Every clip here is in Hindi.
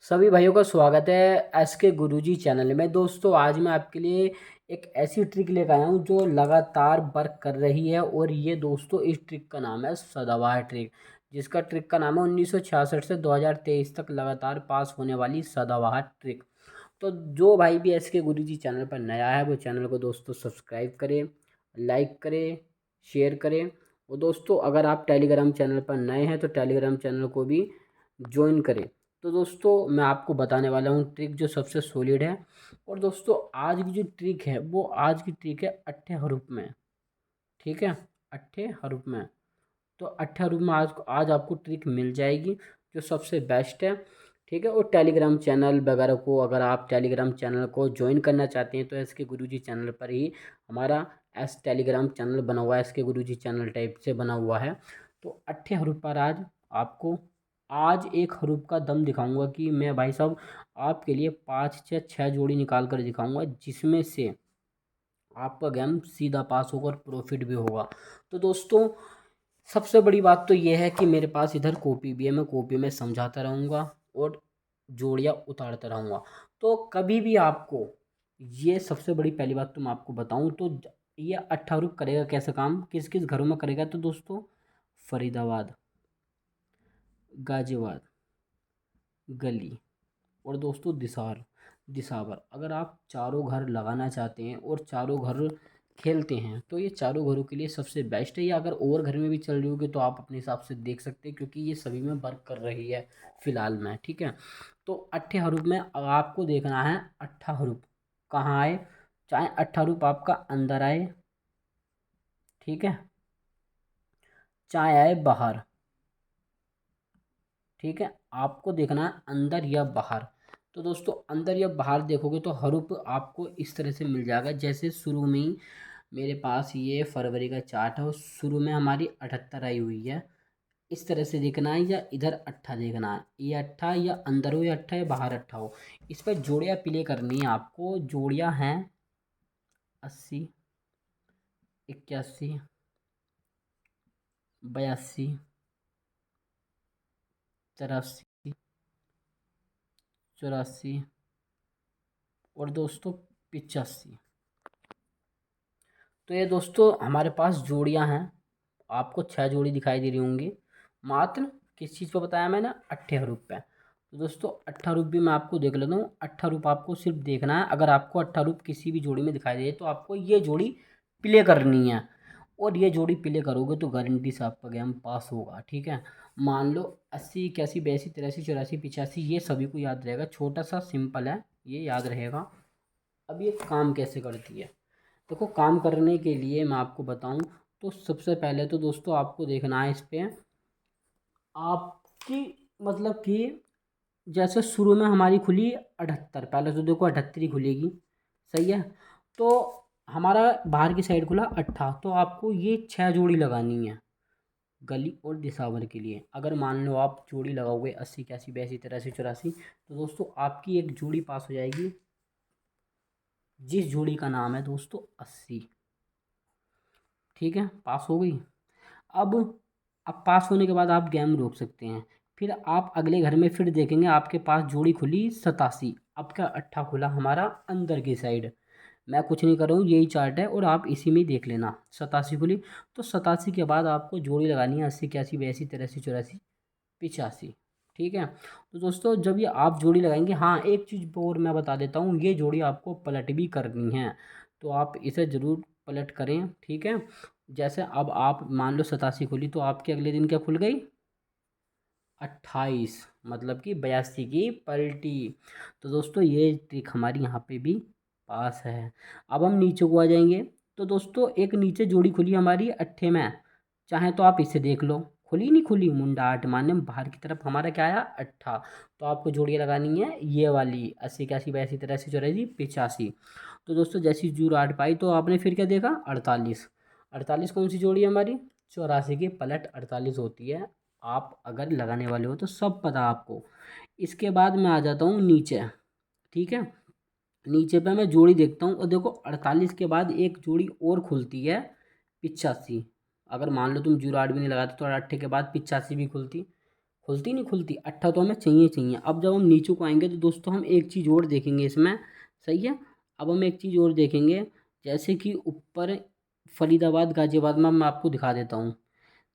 सभी भाइयों का स्वागत है एस के गुरुजी चैनल में। दोस्तों आज मैं आपके लिए एक ऐसी ट्रिक लेकर आया हूँ जो लगातार वर्क कर रही है। और ये दोस्तों इस ट्रिक का नाम है सदाबहार ट्रिक, जिसका ट्रिक का नाम है 1966 से 2023 तक लगातार पास होने वाली सदाबहार ट्रिक। तो जो भाई भी एस के गुरुजी चैनल पर नया है वो चैनल को दोस्तों सब्सक्राइब करें, लाइक करें, शेयर करें। और दोस्तों अगर आप टेलीग्राम चैनल पर नए हैं तो टेलीग्राम चैनल को भी ज्वाइन करें। तो दोस्तों मैं आपको बताने वाला हूँ ट्रिक जो सबसे सॉलिड है। और दोस्तों आज की जो ट्रिक है वो आज की ट्रिक है अट्ठे हरूफ में। ठीक है, अट्ठे हरूफ में। तो अट्ठे हरूफ में आज आपको ट्रिक मिल जाएगी जो सबसे बेस्ट है। ठीक है, और टेलीग्राम चैनल वगैरह को अगर आप टेलीग्राम चैनल को ज्वाइन करना चाहते हैं तो एस के गुरुजी चैनल पर ही हमारा एस टेलीग्राम चैनल बना हुआ है, एस के गुरुजी चैनल टाइप से बना हुआ है। तो अट्ठे हरूफ पर आपको आज एक हरूफ का दम दिखाऊंगा कि मैं भाई साहब आपके लिए पाँच से छः जोड़ी निकाल कर दिखाऊंगा जिसमें से आपका गेम सीधा पास होगा और प्रॉफिट भी होगा। तो दोस्तों सबसे बड़ी बात तो यह है कि मेरे पास इधर कॉपी भी है, मैं कॉपी में समझाता रहूँगा और जोड़ियाँ उतारता रहूँगा। तो कभी भी आपको ये सबसे बड़ी पहली बात तो मैं आपको बताऊँ तो ये अट्ठारह करेगा कैसे काम, किस किस घरों में करेगा। तो दोस्तों फरीदाबाद, गाजियाबाद, गली और दोस्तों दिसावर, अगर आप चारों घर लगाना चाहते हैं और चारों घर खेलते हैं तो ये चारों घरों के लिए सबसे बेस्ट है। या अगर और घर में भी चल रही होगी तो आप अपने हिसाब से देख सकते हैं क्योंकि ये सभी में वर्क कर रही है फिलहाल में। ठीक है, तो अट्ठे हरूफ में आपको देखना है अट्ठा हरूफ कहाँ आए, चाहे अट्ठा हरूफ आपका अंदर आए, ठीक है, चाहे आए बाहर। ठीक है, आपको देखना है अंदर या बाहर। तो दोस्तों अंदर या बाहर देखोगे तो हरूप आपको इस तरह से मिल जाएगा। जैसे शुरू में ही मेरे पास ये फरवरी का चार्ट है और शुरू में हमारी 78 आई हुई है, इस तरह से देखना है। या इधर अट्ठा देखना है, ये अट्ठा या अंदर हो या अट्ठा या बाहर अट्ठा हो। इस पर जोड़ियाँ प्ले करनी है आपको। जोड़ियाँ हैं 80, 81, 82, 83, 84 और दोस्तों 85। तो ये दोस्तों हमारे पास जोड़ियां हैं, आपको छह जोड़ी दिखाई दे रही होंगी। मात्र किस चीज़ पे बताया मैंने, अट्ठे हरूफ पे। तो दोस्तों अट्ठा रूप भी मैं आपको देख लेता हूँ। अट्ठा रूप आपको सिर्फ देखना है। अगर आपको अट्ठा रूप किसी भी जोड़ी में दिखाई दे तो आपको ये जोड़ी प्ले करनी है। और ये जोड़ी प्ले करोगे तो गारंटी से आपका गेम पास होगा। ठीक है, मान लो 80, 81, 82, 83, 84, 85 ये सभी को याद रहेगा। छोटा सा सिंपल है, ये याद रहेगा। अब ये काम कैसे करती है, देखो काम करने के लिए मैं आपको बताऊं तो सबसे पहले तो दोस्तों आपको देखना है इस पे आपकी, मतलब कि जैसे शुरू में हमारी खुली 78, पहले तो देखो 78 ही खुलेगी, सही है। तो हमारा बाहर की साइड खुला अट्ठा, तो आपको ये छह जोड़ी लगानी है गली और दिसावर के लिए। अगर मान लो आप जोड़ी लगाओगे 80, 81, 82, 83, 84 तो दोस्तों आपकी एक जोड़ी पास हो जाएगी जिस जोड़ी का नाम है दोस्तों 80। ठीक है, पास हो गई। अब अब पास होने के बाद आप गेम रोक सकते हैं। फिर आप अगले घर में फिर देखेंगे आपके पास जोड़ी खुली 87। अब का अट्ठा खुला हमारा अंदर की साइड। मैं कुछ नहीं कर रहा हूँ, यही चार्ट है और आप इसी में ही देख लेना। 87 खुली, तो 87 के बाद आपको जोड़ी लगानी है 80, 81, 82, 83, 84, 85। ठीक है, तो दोस्तों जब ये आप जोड़ी लगाएंगे, हाँ एक चीज़ और मैं बता देता हूँ, ये जोड़ी आपको पलट भी करनी है तो आप इसे ज़रूर पलट करें। ठीक है, जैसे अब आप मान लो 87 खुली तो आपके अगले दिन क्या खुल गई 28, मतलब कि 82 की पलटी। तो दोस्तों ये ट्रिक हमारी यहाँ पे भी पास है। अब हम नीचे को आ जाएंगे। तो दोस्तों एक नीचे जोड़ी खुली हमारी अट्ठे में, चाहे तो आप इसे देख लो, खुली नहीं खुली, मुंडा आठ माने बाहर की तरफ हमारा क्या आया अट्ठा। तो आपको जोड़ियाँ लगानी है ये वाली 80, 81, 82, 83, 84, 85। तो दोस्तों जैसी जूर आठ पाई तो आपने फिर क्या देखा 48। 48 कौन सी जोड़ी है हमारी, 84 की पलट 48 होती है। आप अगर लगाने वाले हो तो सब पता आपको। इसके बाद मैं आ जाता हूँ नीचे। ठीक है, नीचे पे मैं जोड़ी देखता हूँ और देखो 48 के बाद एक जोड़ी और खुलती है 85। अगर मान लो तुम जीरो आठ भी नहीं लगाते तो अट्ठे के बाद 85 भी खुलती। खुलती नहीं खुलती, अट्ठा तो हमें चाहिए चाहिए। अब जब हम नीचे को आएंगे तो दोस्तों हम एक चीज़ और देखेंगे इसमें, सही है। अब हम एक चीज़ और देखेंगे, जैसे कि ऊपर फरीदाबाद गाजियाबाद में मैं आपको दिखा देता हूँ।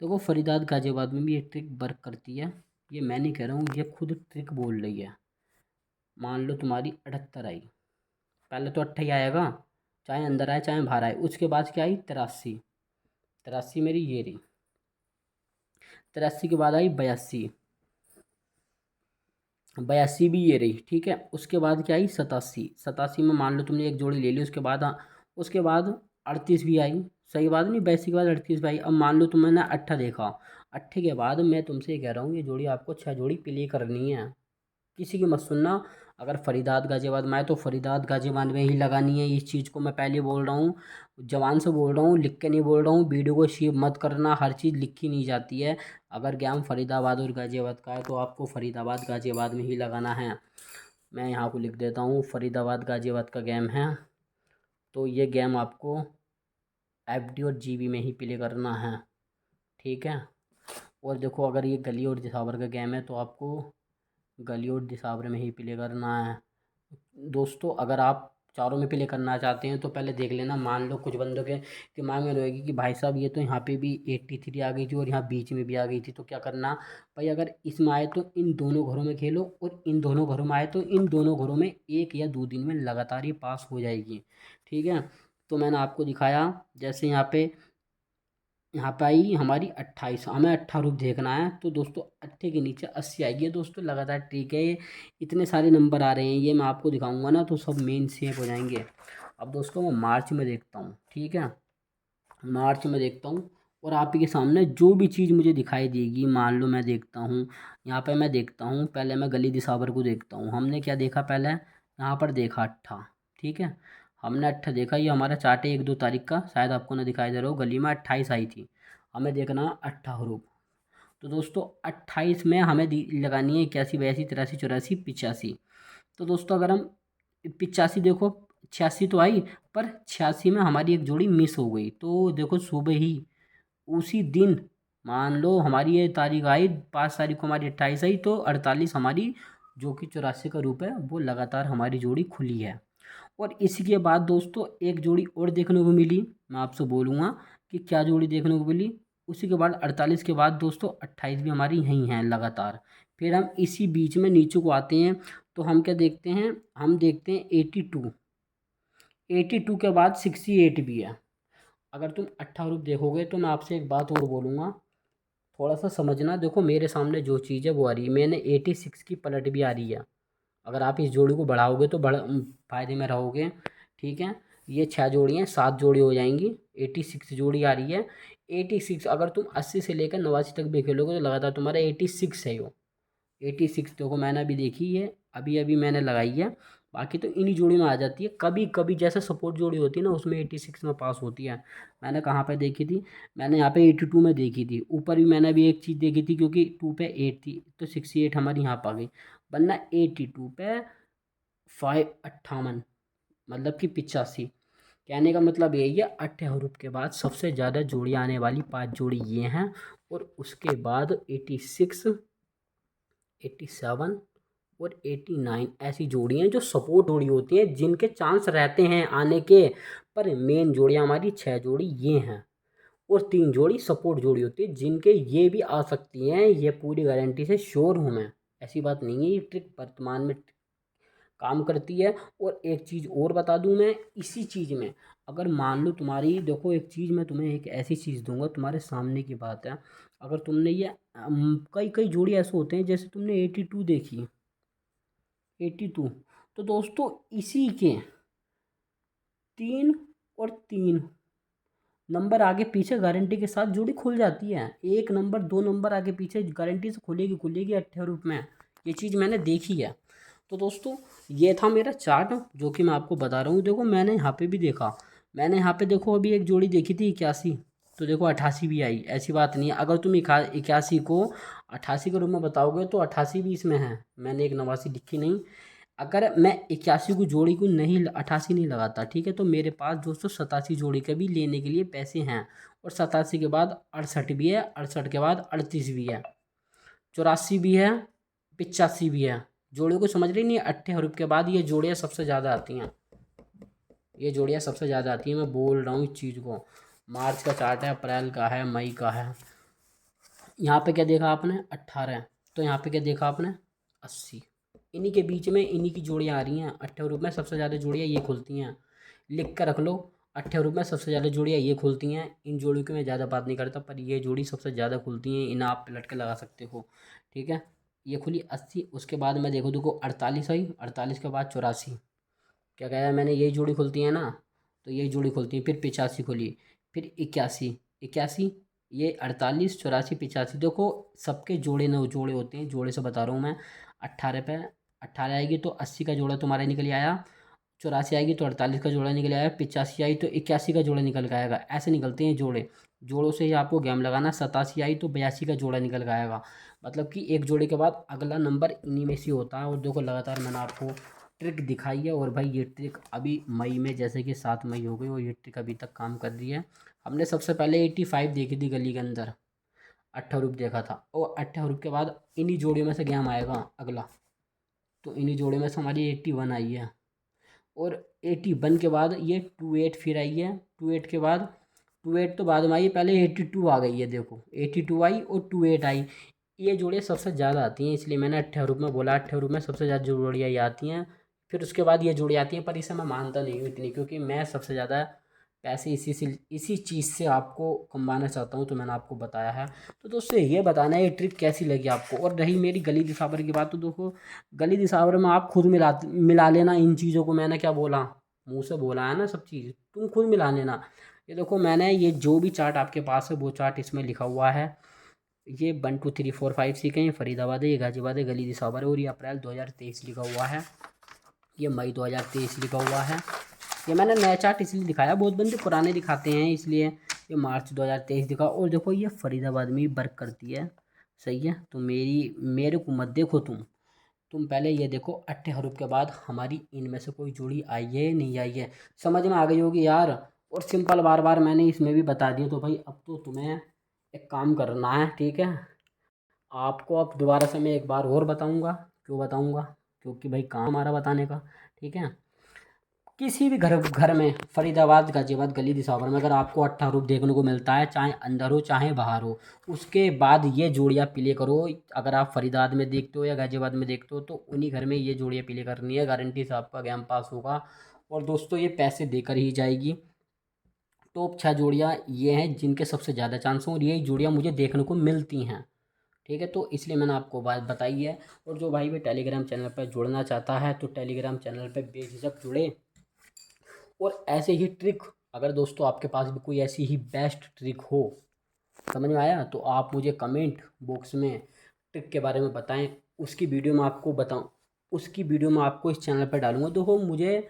देखो फरीदाबाद गाजियाबाद में भी ये ट्रिक वर्क करती है। ये मैं नहीं कह रहा हूँ, ये खुद ट्रिक बोल रही है। मान लो तुम्हारी 78 आई, पहले तो 28 आएगा, चाहे अंदर आए चाहे बाहर आए। उसके बाद क्या आई? 83। 83 मेरी ये रही। 83 के बाद आई 82। 82 भी ये रही, ठीक है। उसके बाद क्या आई? 87। 87 में मान लो तुमने एक जोड़ी ले ली, उसके बाद उसके बाद 38 भी आई। सही बात नहीं? 82 के बाद 38 भी आई। अब मान लो तुमने अट्ठा देखा, अट्ठे के बाद मैं तुमसे ये कह रहा हूँ, ये जोड़ी आपको 6 जोड़ी प्ले करनी है, किसी की मत सुनना। अगर फरीदाबाद गाजियाबाद में आए तो फरीदाबाद गाजियाबाद में ही लगानी है। इस चीज़ को मैं पहले बोल रहा हूँ, जवान से बोल रहा हूँ, लिख के नहीं बोल रहा हूँ। वीडियो को शेयर मत करना, हर चीज़ लिखी नहीं जाती है। अगर गेम फरीदाबाद और गाजियाबाद का है तो आपको फरीदाबाद गाजियाबाद में ही लगाना है। मैं यहाँ को लिख देता हूँ, फरीदाबाद गाजियाबाद का गेम है, तो ये गेम आपको FD और GB में ही प्ले करना है, ठीक है। और देखो अगर ये गली और दिसावर का गेम है तो आपको गली और दिसावर में ही प्ले करना है। दोस्तों अगर आप चारों में प्ले करना चाहते हैं तो पहले देख लेना। मान लो कुछ बंदों के दिमाग में रहेगी कि भाई साहब ये तो यहाँ पे भी 83 आ गई थी और यहाँ बीच में भी आ गई थी, तो क्या करना भाई? अगर इसमें आए तो इन दोनों घरों में खेलो, और इन दोनों घरों में आए तो इन दोनों घरों में 1 या 2 दिन में लगातार ये पास हो जाएगी, ठीक है। तो मैंने आपको दिखाया, जैसे यहाँ पे आई हमारी 28, हमें 18 रूप देखना है, तो दोस्तों 80 के नीचे 80 आएगी दोस्तों लगातार, ठीक है। ये इतने सारे नंबर आ रहे हैं, ये मैं आपको दिखाऊंगा ना तो सब मेन सेप हो जाएंगे। अब दोस्तों मैं मार्च में देखता हूँ, ठीक है। मार्च में देखता हूँ, और आप ही के सामने जो भी चीज़ मुझे दिखाई देगी, मान लो मैं देखता हूँ, यहाँ पे मैं देखता हूँ, पहले मैं गली दिसावर को देखता हूँ। हमने क्या देखा पहले? यहाँ पर देखा अट्ठा, ठीक है। हमने अट्ठा देखा, ये हमारा चार्ट है 1-2 तारीख का, शायद आपको ना दिखाई दे रहा हो। गली में 28 आई थी, हमें देखना 28 तो दोस्तों 28 में हमें लगानी है 81, 82, 83, 84, 85। तो दोस्तों अगर हम 85 देखो, 86 तो आई, पर 86 में हमारी एक जोड़ी मिस हो गई। तो देखो सुबह ही उसी दिन, मान लो हमारी ये तारीख आई 5 तारीख को, हमारी 28 आई, तो 48 हमारी जो कि 84 का रूप है वो लगातार हमारी जोड़ी खुली है। और इसी के बाद दोस्तों एक जोड़ी और देखने को मिली, मैं आपसे बोलूँगा कि क्या जोड़ी देखने को मिली। उसी के बाद 48 के बाद दोस्तों 28 भी हमारी यहीं हैं लगातार। फिर हम इसी बीच में नीचे को आते हैं, तो हम क्या देखते हैं? हम देखते हैं 82। 82 के बाद 68 भी है। अगर तुम 18 रूप देखोगे तो मैं आपसे एक बात और बोलूँगा, थोड़ा सा समझना। देखो मेरे सामने जो चीज़ है वो आ रही है, मैंने 86 की पलट भी आ रही है। अगर आप इस जोड़ी को बढ़ाओगे तो फायदे में रहोगे, ठीक है। ये 6 जोड़ी हैं, 7 जोड़ी हो जाएंगी, 86 जोड़ी आ रही है। 86 अगर तुम 80 से लेकर 89 तक भी खेलोगे तो लगातार तुम्हारा 86 है। 86 देखो मैंने अभी देखी है, अभी अभी मैंने लगाई है। बाकी तो इन्हीं जोड़ी में आ जाती है, कभी कभी जैसे सपोर्ट जोड़ी होती है ना उसमें 86 में पास होती है। मैंने कहाँ पे देखी थी? मैंने यहाँ पे 82 में देखी थी। ऊपर भी मैंने अभी एक चीज़ देखी थी, क्योंकि 2 पे 8 थी तो 68 हमारी यहाँ पर आ गई, वरना 82 पे 558, मतलब कि 85। कहने का मतलब यही है, 8 हरूफ के बाद सबसे ज़्यादा जोड़ी आने वाली 5 जोड़ी ये हैं, और उसके बाद 86, 87 और 89 ऐसी जोड़ी हैं जो सपोर्ट जोड़ी होती हैं, जिनके चांस रहते हैं आने के। पर मेन जोड़ियाँ हमारी 6 जोड़ी ये हैं, और 3 जोड़ी सपोर्ट जोड़ी होती है, जिनके ये भी आ सकती हैं, ये पूरी गारंटी से श्योर हूँ मैं। ऐसी बात नहीं है, ये ट्रिक वर्तमान में काम करती है। और एक चीज़ और बता दूं मैं इसी चीज़ में, अगर मान लो तुम्हारी, देखो एक चीज़ मैं तुम्हें एक ऐसी चीज़ दूंगा तुम्हारे सामने की बात है। अगर तुमने ये कई कई जोड़ी ऐसे होते हैं, जैसे तुमने 82 देखी, 82, तो दोस्तों इसी के 3 और 3 नंबर आगे पीछे गारंटी के साथ जोड़ी खुल जाती है। 1 नंबर 2 नंबर आगे पीछे गारंटी से खुलेगी खुलेगी 18 में। ये चीज़ मैंने देखी है। तो दोस्तों ये था मेरा चार्ट, जो कि मैं आपको बता रहा हूँ। देखो मैंने यहाँ पे भी देखा, मैंने यहाँ पे देखो अभी एक जोड़ी देखी थी 81, तो देखो 88 भी आई। ऐसी बात नहीं है, अगर तुम 81 को 88 के रूप में बताओगे तो 88 भी इसमें है, मैंने एक 89 लिखी नहीं। अगर मैं 81 को जोड़ी को नहीं 88 नहीं लगाता, ठीक है, तो मेरे पास दोस्तों 87 जोड़ी के भी लेने के लिए पैसे हैं। और 87 के बाद 68 भी है, 68 के बाद 38 भी है। 84 भी है, 85 भी है। जोड़ियों को समझ रही नहीं, 8 हरूफ के बाद ये जोड़ियाँ सबसे ज़्यादा आती हैं, ये जोड़ियाँ सबसे ज़्यादा आती हैं। मैं बोल रहा हूँ इस चीज़ को। मार्च का चार्ट है, अप्रैल का है, मई का है। यहाँ पे क्या देखा आपने 18, तो यहाँ पे क्या देखा आपने 80। इन्हीं के बीच में इन्हीं की जोड़ियाँ आ रही हैं। 8 हरूफ में सबसे ज़्यादा जोड़ियाँ ये खुलती हैं, लिख कर रख लो। 8 हरूफ में सबसे ज़्यादा जोड़ियाँ ये खुलती हैं। इन जोड़ियों की मैं ज़्यादा बात नहीं करता, पर ये जोड़ी सबसे ज़्यादा खुलती हैं। इन्हें आप पलट के लगा सकते हो, ठीक है। ये खुली 80, उसके बाद मैं देखो 48 आई, 48 के बाद 84। क्या कहा मैंने, यही जोड़ी खुलती है ना, तो यही जोड़ी खुलती है। फिर 85 खुली, फिर 81, 81, ये 48, 84, 85। देखो सबके जोड़े न जोड़े होते हैं, जोड़े से बता रहा हूँ मैं। 18 पे 18 आएगी तो 80 का जोड़ा तुम्हारा निकल आया, 84 आएगी तो 48 का जोड़ा निकल आया, 85 आई तो 81 का जोड़ा निकल के आएगा। ऐसे निकलते हैं जोड़े, जोड़ों से ही आपको गेम लगाना। 87 आई तो 82 का जोड़ा निकल के आएगा। मतलब कि एक जोड़े के बाद अगला नंबर इन्हीं में से होता है। और देखो लगातार मैंने आपको ट्रिक दिखाई है, और भाई ये ट्रिक अभी मई में, जैसे कि 7 मई हो गई और ये ट्रिक अभी तक काम कर रही है। हमने सबसे पहले 85 देखी थी गली के अंदर, 8 हरूफ देखा था, और 8 हरूफ के बाद इन्हीं जोड़ियों में से गेम आएगा अगला। तो इन्हीं जोड़ियों में से हमारी 81 आई है, और 81 के बाद ये 28 फिर आई है। 28 के बाद 28 तो बाद में आई, पहले 82 आ गई है। देखो 82 आई और 28 आई। ये जोड़ियाँ सबसे ज़्यादा आती हैं, इसलिए मैंने 8 हरूफ में बोला। 8 हरूफ में सबसे ज़्यादा जोड़ियाँ ये आती हैं। फिर उसके बाद ये जोड़ी आती हैं, पर इसे मैं मानता नहीं हूँ इतनी, क्योंकि मैं सबसे ज़्यादा पैसे इसी चीज़ से आपको कमाना चाहता हूँ, तो मैंने आपको बताया है। तो दोस्तों ये बताना है ये ट्रिक कैसी लगी आपको। और रही मेरी गली दिसावर की बात, तो देखो गली दिसावर में आप खुद मिला लेना इन चीज़ों को। मैंने क्या बोला, मुंह से बोला है ना सब चीज़, तुम खुद मिला लेना। ये देखो मैंने ये जो भी चार्ट आपके पास है वो चार्ट इसमें लिखा हुआ है। ये 1 2 3 4 5 सीखे हैं, फरीदाबाद है, ये गाजियाबाद है, गली दिसावर है, और ये अप्रैल 2023 लिखा हुआ है, ये मई 2023 लिखा हुआ है। ये मैंने नया चार्ट इसलिए दिखाया, बहुत बंदे पुराने दिखाते हैं इसलिए। ये मार्च 2023 दिखा, और देखो ये फरीदाबाद में ही वर्क करती है, सही है। तो मेरे को मत देखो तुम पहले ये देखो 8 हरूफ के बाद हमारी इनमें से कोई जोड़ी आई है नहीं आई है, समझ में आ गई होगी यार। और सिंपल बार बार मैंने इसमें भी बता दिया, तो भाई अब तो तुम्हें एक काम करना है, ठीक है। आपको अब दोबारा से मैं एक बार और बताऊंगा। क्यों बताऊंगा, क्योंकि भाई काम हमारा बताने का, ठीक है। किसी भी घर घर में फरीदाबाद गाजियाबाद गली दिसावर में अगर आपको 8 हरूफ देखने को मिलता है, चाहे अंदर हो चाहे बाहर हो, उसके बाद ये जोड़ियाँ प्ले करो। अगर आप फरीदाबाद में देखते हो या गाजियाबाद में देखते हो, तो उन्हीं घर में ये जोड़ियाँ प्ले करनी है, गारंटी से आपका गेम पास होगा। और दोस्तों ये पैसे देकर ही जाएगी। टॉप 6 जोड़ियाँ ये हैं जिनके सबसे ज़्यादा चांस हों, और यही जोड़ियाँ मुझे देखने को मिलती हैं, ठीक है। तो इसलिए मैंने आपको बात बताई है। और जो भाई भी टेलीग्राम चैनल पर जुड़ना चाहता है, तो टेलीग्राम चैनल पर बेझिझक जुड़े। और ऐसे ही ट्रिक, अगर दोस्तों आपके पास भी कोई ऐसी ही बेस्ट ट्रिक हो, समझ में आया, तो आप मुझे कमेंट बॉक्स में ट्रिक के बारे में बताएं। उसकी वीडियो मैं आपको बताऊं, उसकी वीडियो मैं आपको इस चैनल पर डालूंगा। देखो मुझे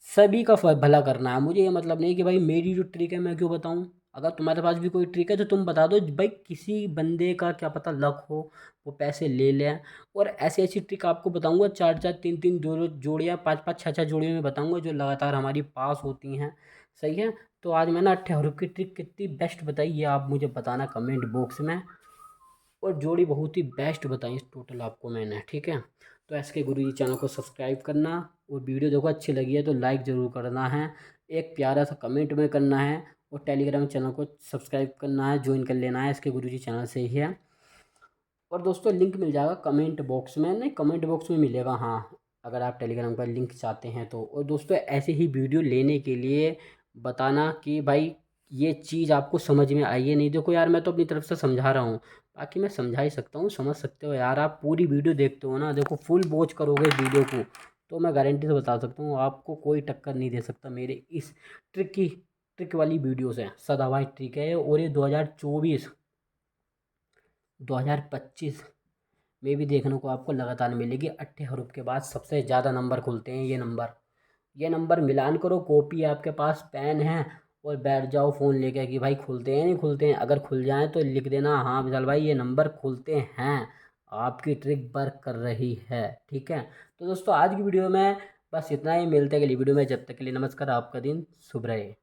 सभी का भला करना है, मुझे ये मतलब नहीं कि भाई मेरी जो ट्रिक है मैं क्यों बताऊं। अगर तुम्हारे पास भी कोई ट्रिक है तो तुम बता दो भाई, किसी बंदे का क्या पता लक हो, वो पैसे ले ले। और ऐसी ऐसी ट्रिक आपको बताऊंगा, 4 4 3 3 जोड़ियाँ, 5 5 6 6 जोड़ियों में बताऊंगा, जो लगातार हमारी पास होती हैं, सही है। तो आज मैंने 18 की ट्रिक कितनी बेस्ट बताई, ये आप मुझे बताना कमेंट बॉक्स में। और जोड़ी बहुत ही बेस्ट बताई टोटल आपको मैंने, ठीक है। तो एस के गुरुजी चैनल को सब्सक्राइब करना, और वीडियो देखो अच्छी लगी है तो लाइक ज़रूर करना है, एक प्यारा सा कमेंट में करना है, और टेलीग्राम चैनल को सब्सक्राइब करना है, ज्वाइन कर लेना है, इसके गुरुजी चैनल से ही है। और दोस्तों लिंक मिल जाएगा कमेंट बॉक्स में, नहीं कमेंट बॉक्स में मिलेगा, हाँ, अगर आप टेलीग्राम का लिंक चाहते हैं तो। और दोस्तों ऐसे ही वीडियो लेने के लिए बताना कि भाई ये चीज़ आपको समझ में आई है नहीं। देखो यार मैं तो अपनी तरफ से समझा रहा हूँ, बाकी मैं समझा ही सकता हूँ, समझ सकते हो यार। आप पूरी वीडियो देखते हो ना, देखो फुल वॉच करोगे वीडियो को, तो मैं गारंटी से बता सकता हूँ आपको कोई टक्कर नहीं दे सकता मेरे इस ट्रिक वाली वीडियो से। सदाबहार ट्रिक है ये, और ये 2025 में भी देखने को आपको लगातार मिलेगी। 8 हरूफ के बाद सबसे ज़्यादा नंबर खुलते हैं, ये नंबर मिलान करो, कॉपी आपके पास पेन है, और बैठ जाओ फ़ोन लेके कि भाई खुलते हैं नहीं खुलते हैं। अगर खुल जाएँ तो लिख देना, हाँ विशाल भाई ये नंबर खुलते हैं, आपकी ट्रिक वर्क कर रही है, ठीक है। तो दोस्तों आज की वीडियो में बस इतना ही, मिलते हैं अगली वीडियो में, जब तक के लिए नमस्कार, आपका दिन शुभ रहे।